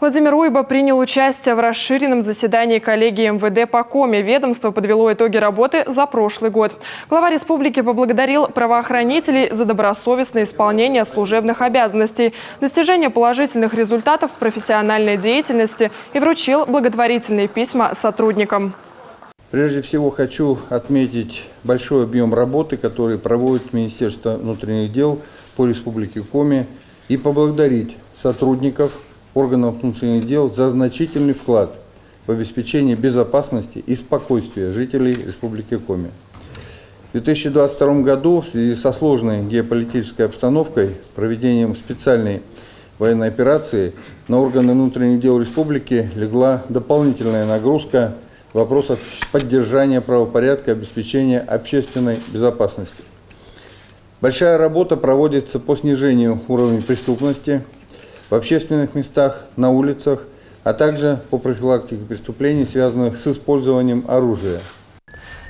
Владимир Уйба принял участие в расширенном заседании коллегии МВД по Коми. Ведомство подвело итоги работы за прошлый год. Глава республики поблагодарил правоохранителей за добросовестное исполнение служебных обязанностей, достижение положительных результатов в профессиональной деятельности и вручил благотворительные письма сотрудникам. Прежде всего хочу отметить большой объем работы, который проводит Министерство внутренних дел по Республике Коми, и поблагодарить сотрудников органов внутренних дел за значительный вклад в обеспечение безопасности и спокойствия жителей Республики Коми. В 2022 году в связи со сложной геополитической обстановкой, проведением специальной военной операции на органы внутренних дел республики легла дополнительная нагрузка в вопросах поддержания правопорядка и обеспечения общественной безопасности. Большая работа проводится по снижению уровня преступности в общественных местах, на улицах, а также по профилактике преступлений, связанных с использованием оружия.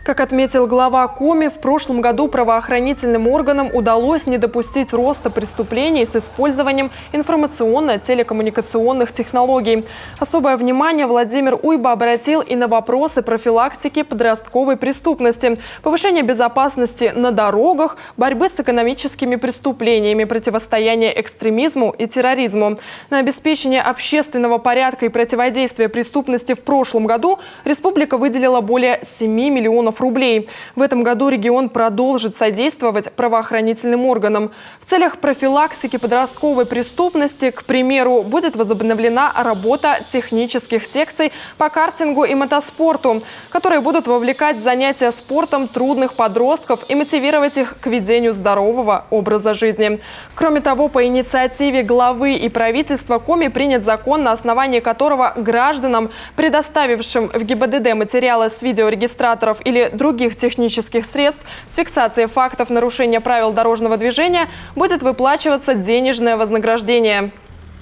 Как отметил глава Коми, в прошлом году правоохранительным органам удалось не допустить роста преступлений с использованием информационно-телекоммуникационных технологий. Особое внимание Владимир Уйба обратил и на вопросы профилактики подростковой преступности, повышения безопасности на дорогах, борьбы с экономическими преступлениями, противостояния экстремизму и терроризму. На обеспечение общественного порядка и противодействие преступности в прошлом году республика выделила более 7 миллионов рублей. В этом году регион продолжит содействовать правоохранительным органам. В целях профилактики подростковой преступности, к примеру, будет возобновлена работа технических секций по картингу и мотоспорту, которые будут вовлекать в занятия спортом трудных подростков и мотивировать их к ведению здорового образа жизни. Кроме того, по инициативе главы и правительства Коми принят закон, на основании которого гражданам, предоставившим в ГИБДД материалы с видеорегистраторов или других технических средств с фиксацией фактов нарушения правил дорожного движения, будет выплачиваться денежное вознаграждение.